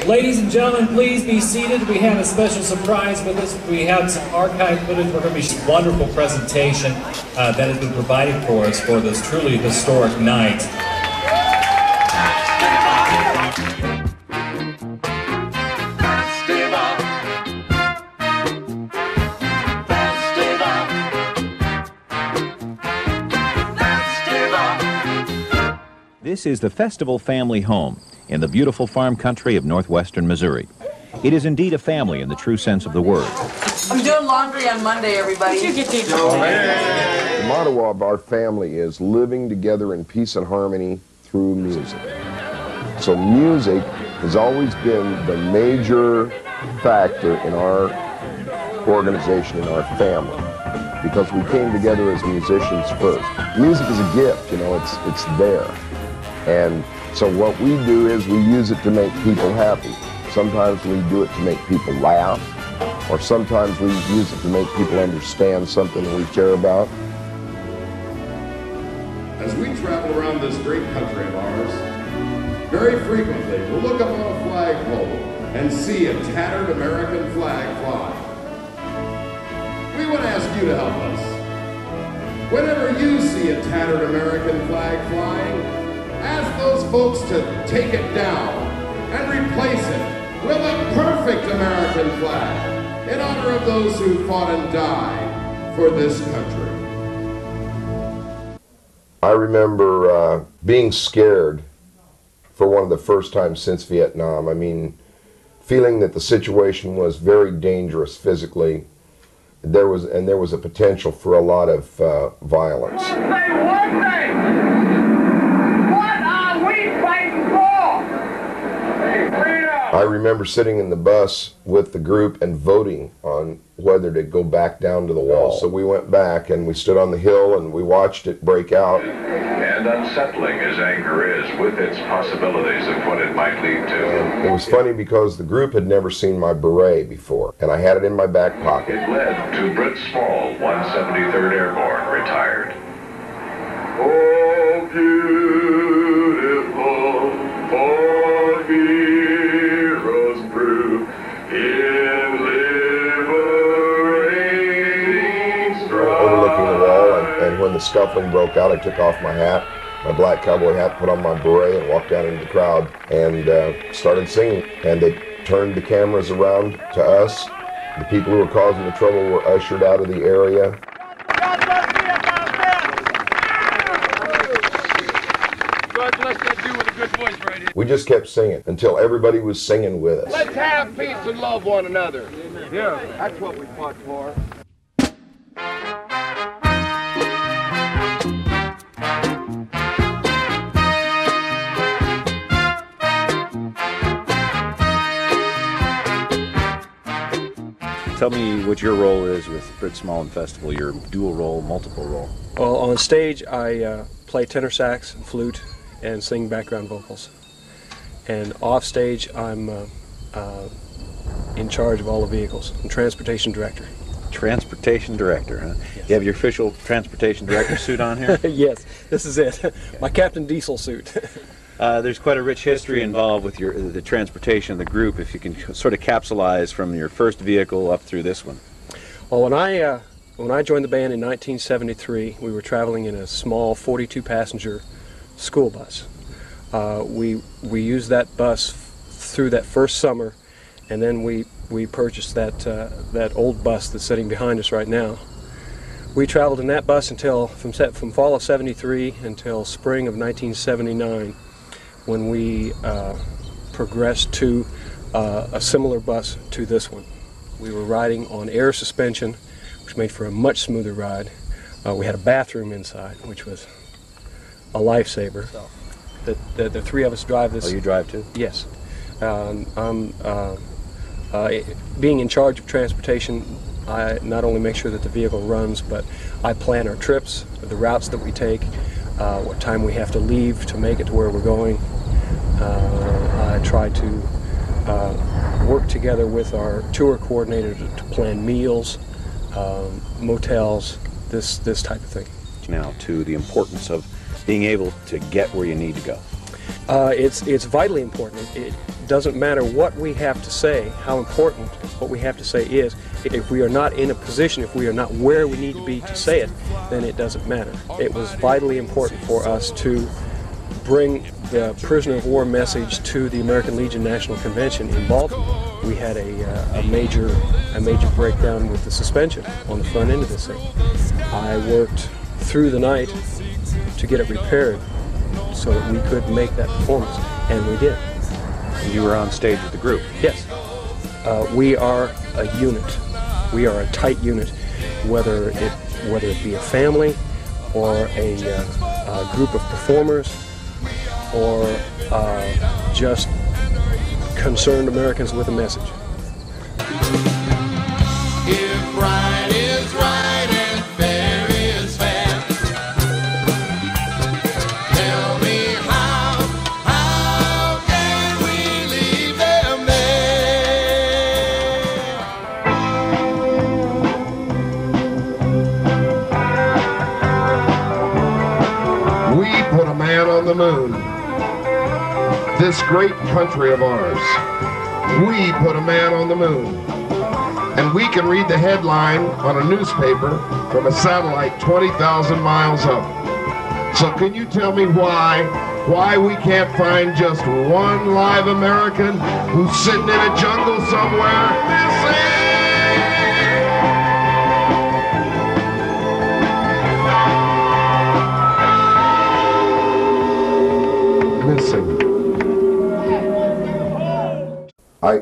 Ladies and gentlemen, please be seated. We have a special surprise with us. We have some archive footage. We're going to be a wonderful presentation that has been provided for us for this truly historic night. This is the Festival Family Home in the beautiful farm country of northwestern Missouri. It is indeed a family in the true sense of the word. I'm doing laundry on Monday, everybody. The motto of our family is living together in peace and harmony through music. So music has always been the major factor in our organization, in our family, because we came together as musicians first. Music is a gift, you know, it's there. And so what we do is we use it to make people happy. Sometimes we do it to make people laugh, or sometimes we use it to make people understand something that we care about. As we travel around this great country of ours, very frequently we'll look up on a flagpole and see a tattered American flag fly. We want to ask you to help us. Whenever you see a tattered American flag flying, ask those folks to take it down and replace it with a perfect American flag in honor of those who fought and died for this country. I remember being scared for one of the first times since Vietnam. I mean, feeling that the situation was very dangerous physically. There was a potential for a lot of violence. One thing. I remember sitting in the bus with the group and voting on whether to go back down to the wall. So we went back and we stood on the hill and we watched it break out. And unsettling as anger is, with its possibilities of what it might lead to. And it was funny because the group had never seen my beret before, and I had it in my back pocket. It led to Brit Small, 173rd Airborne, retired. Oh, beautiful, for heroes prove in liberating strife. Overlooking the wall, and when the scuffling broke out, I took off my hat, my black cowboy hat, put on my beret, and walked out into the crowd and started singing. And they turned the cameras around to us. The people who were causing the trouble were ushered out of the area. We just kept singing until everybody was singing with us. Let's have peace and love one another. Yeah, that's what we fought for. Tell me what your role is with Brit Small and Festival, your dual role, multiple role. Well, on stage I play tenor sax and flute and sing background vocals. And off stage I'm in charge of all the vehicles. I'm transportation director. Transportation director, huh? Yes. You have your official transportation director suit on here? Yes, this is it. Okay. My Captain Diesel suit. There's quite a rich history involved with the transportation of the group, if you can sort of capsulize from your first vehicle up through this one. Well, when I joined the band in 1973, we were traveling in a small 42-passenger school bus. We used that bus through that first summer, and then we purchased that old bus that's sitting behind us right now. We traveled in that bus until from fall of '73 until spring of 1979, when we progressed to a similar bus to this one. We were riding on air suspension, which made for a much smoother ride. We had a bathroom inside, which was a lifesaver. The three of us drive this. Oh, you drive too? Yes. Being in charge of transportation, I not only make sure that the vehicle runs, but I plan our trips, the routes that we take, what time we have to leave to make it to where we're going. I try to work together with our tour coordinator to plan meals, motels, this type of thing. Now to the importance of being able to get where you need to go. It's vitally important. It doesn't matter what we have to say, how important what we have to say is. If we are not in a position, if we are not where we need to be to say it, then it doesn't matter. It was vitally important for us to bring the prisoner of war message to the American Legion National Convention in Baltimore. We had a major breakdown with the suspension on the front end of this thing. I worked through the night to get it repaired so that we could make that performance, and we did. And you were on stage with the group? Yes. We are a unit. We are a tight unit, whether it be a family or a group of performers or just concerned Americans with a message. If right is right and fair is fair, tell me how can we leave them there? We put a man on the moon. This great country of ours. We put a man on the moon. And we can read the headline on a newspaper from a satellite 20,000 miles up. So can you tell me why we can't find just one live American who's sitting in a jungle somewhere missing?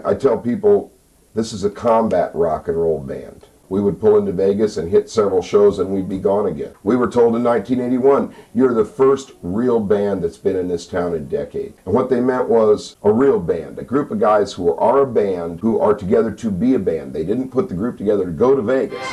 I tell people this is a combat rock and roll band. We would pull into Vegas and hit several shows and we'd be gone again. We were told in 1981, you're the first real band that's been in this town in a decade. And what they meant was a real band, a group of guys who are a band, who are together to be a band. They didn't put the group together to go to Vegas.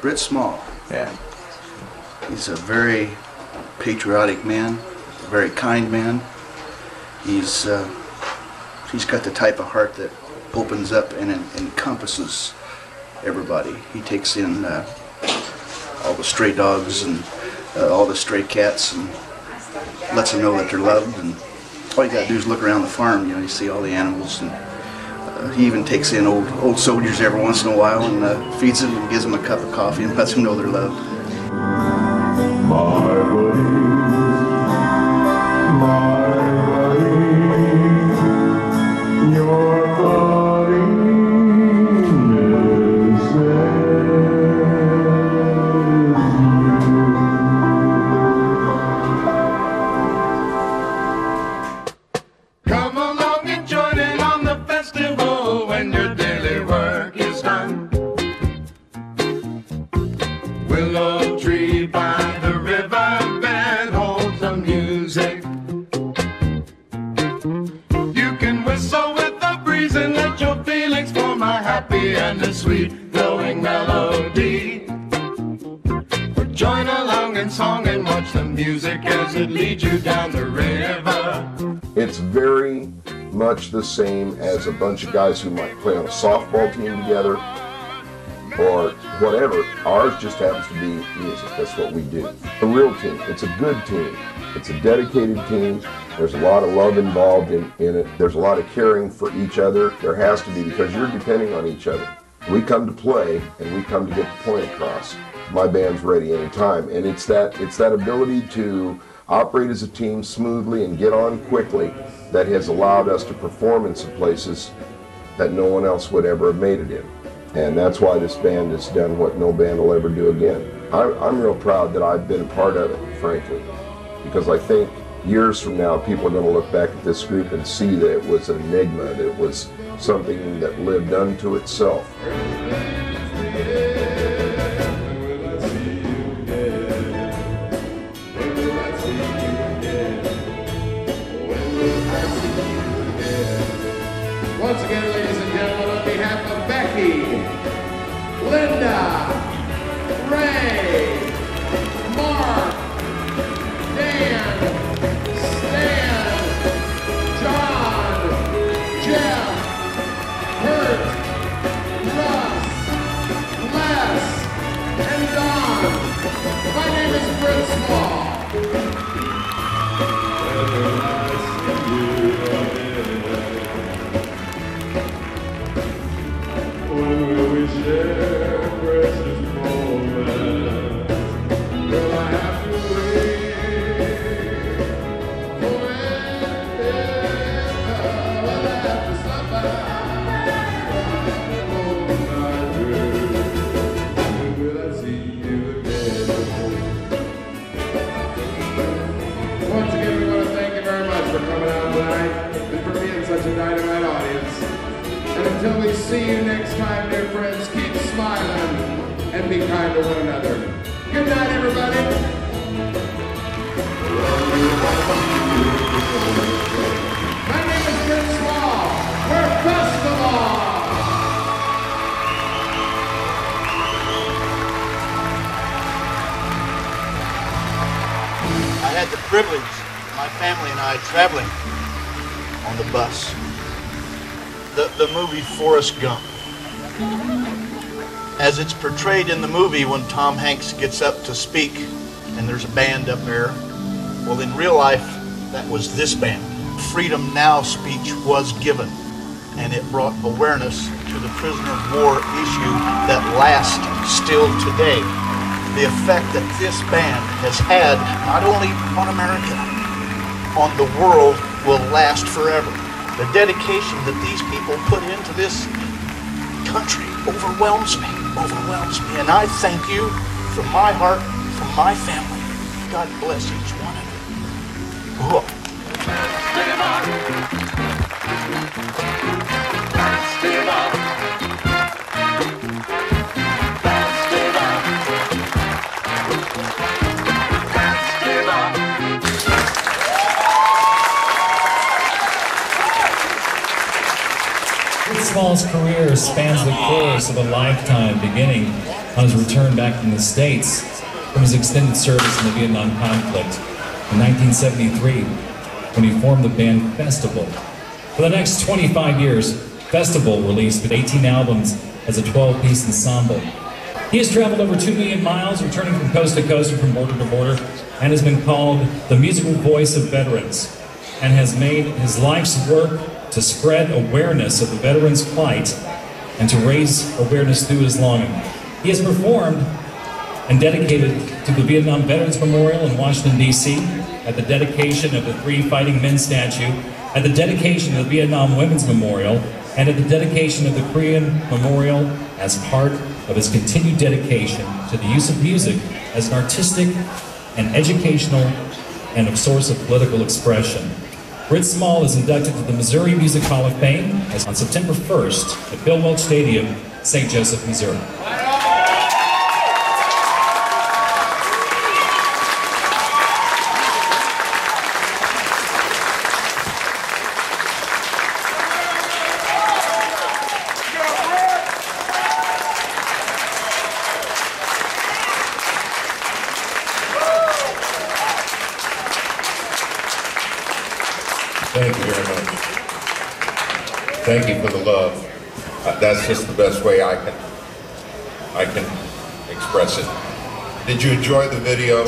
Brit Small. Yeah. He's a very patriotic man, a very kind man. He's got the type of heart that opens up and encompasses everybody. He takes in all the stray dogs and all the stray cats and lets them know that they're loved. And all you gotta do is look around the farm. You know, you see all the animals, and he even takes in old soldiers every once in a while and feeds them and gives them a cup of coffee and lets them know they're loved. My buddy, your buddy Come along and join in on the festival when your daily work is done. Willow tree by the river bed holds the music. You can whistle with the breeze and let your feelings form a happy and a sweet glowing melody. Or join along in song and watch the music as it leads you down the river. It's very much the same as a bunch of guys who might play on a softball team together or whatever. Ours just happens to be music. That's what we do. A real team. It's a good team. It's a dedicated team. There's a lot of love involved in it. There's a lot of caring for each other. There has to be, because you're depending on each other. We come to play and we come to get the point across. My band's ready anytime, and it's that ability to operate as a team smoothly and get on quickly that has allowed us to perform in some places that no one else would ever have made it in. And that's why this band has done what no band will ever do again. I'm real proud that I've been a part of it, frankly, because I think years from now people are going to look back at this group and see that it was an enigma, that it was something that lived unto itself. Once again, ladies and gentlemen, on behalf of Becky, Linda, Ray, Mark, Dan, Stan, John, Jeff, Bert, Russ, Les, and Don. My name is Brit Small. When we share precious moments, will I have to wait forever? Will I have to stop by? Will I see you again? Once again, we want to thank you very much for coming out tonight and for being such a dynamite audience. And until we see you next time, dear friends, keep smiling and be kind to one another. Good night, everybody. My name is Brit Small. We're Festival. I had the privilege, my family and I, traveling on the bus. The movie Forrest Gump. As it's portrayed in the movie when Tom Hanks gets up to speak and there's a band up there, well, in real life, that was this band. Freedom Now speech was given, and it brought awareness to the prisoner of war issue that lasts still today. The effect that this band has had, not only on America, on the world, will last forever. The dedication that these people put into this country overwhelms me, and I thank you from my heart, from my family. God bless each one of you. Whoa. Brit Small's career spans the course of a lifetime, beginning on his return back from the States from his extended service in the Vietnam conflict in 1973, when he formed the band Festival. For the next 25 years, Festival released 18 albums as a 12-piece ensemble. He has traveled over 2 million miles, returning from coast to coast and from border to border, and has been called the musical voice of veterans, and has made his life's work to spread awareness of the veterans' plight and to raise awareness through his longing. He has performed and dedicated to the Vietnam Veterans Memorial in Washington, D.C., at the dedication of the 3 Fighting Men statue, at the dedication of the Vietnam Women's Memorial, and at the dedication of the Korean Memorial as part of his continued dedication to the use of music as an artistic and educational and a source of political expression. Brit Small is inducted to the Missouri Music Hall of Fame on September 1st at Bill Welch Stadium, St. Joseph, Missouri. Thank you very much. Thank you for the love. That's just the best way I can express it. Did you enjoy the video?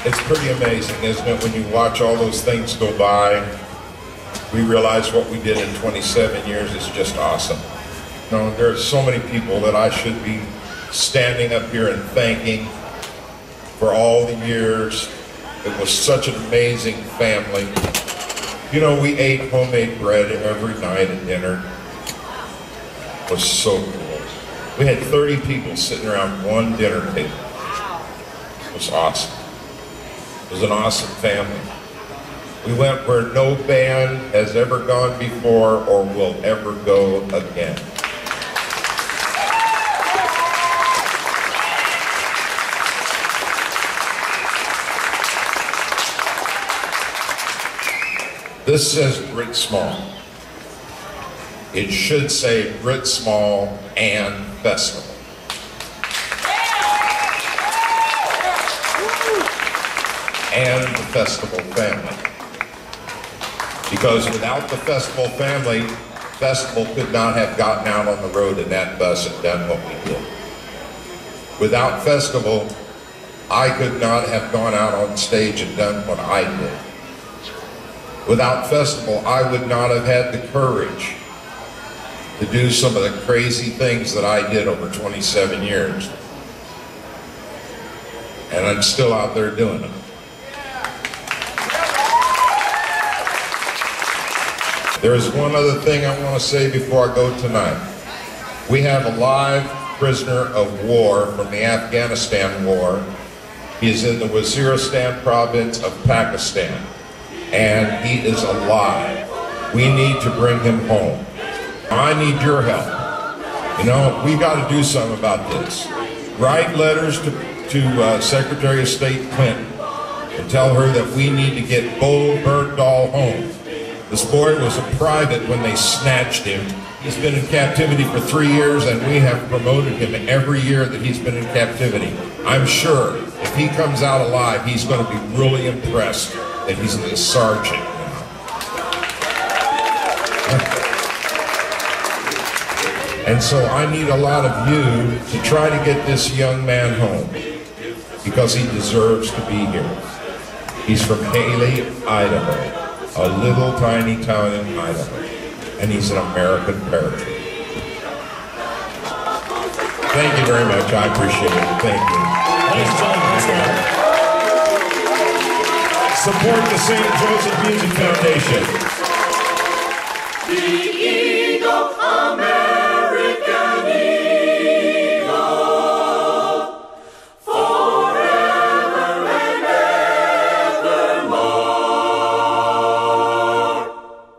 It's pretty amazing, isn't it, when you watch all those things go by. We realize what we did in 27 years is just awesome. You know, there are so many people that I should be standing up here and thanking for all the years. It was such an amazing family. You know, we ate homemade bread every night at dinner. It was so cool. We had 30 people sitting around one dinner table. It was awesome. It was an awesome family. We went where no band has ever gone before or will ever go again. This says Brit Small. It should say Brit Small and Festival. And the Festival family. Because without the Festival family, Festival could not have gotten out on the road in that bus and done what we did. Without Festival, I could not have gone out on stage and done what I did. Without Festival, I would not have had the courage to do some of the crazy things that I did over 27 years. And I'm still out there doing them. There is one other thing I want to say before I go tonight. We have a live prisoner of war from the Afghanistan war. He is in the Waziristan province of Pakistan, and he is alive. We need to bring him home. I need your help. You know, we got to do something about this. Write letters to Secretary of State Clinton and tell her that we need to get Bo Bergdahl home. This boy was a private when they snatched him. He's been in captivity for 3 years, and we have promoted him every year that he's been in captivity. I'm sure if he comes out alive, he's going to be really impressed that he's a sergeant now. And so I need a lot of you to try to get this young man home, because he deserves to be here. He's from Haley, Idaho. A little tiny town in Idaho, and he's an American patriot. Thank you very much. I appreciate it. Thank you. Ladies and gentlemen, support the St. Joseph Music Foundation.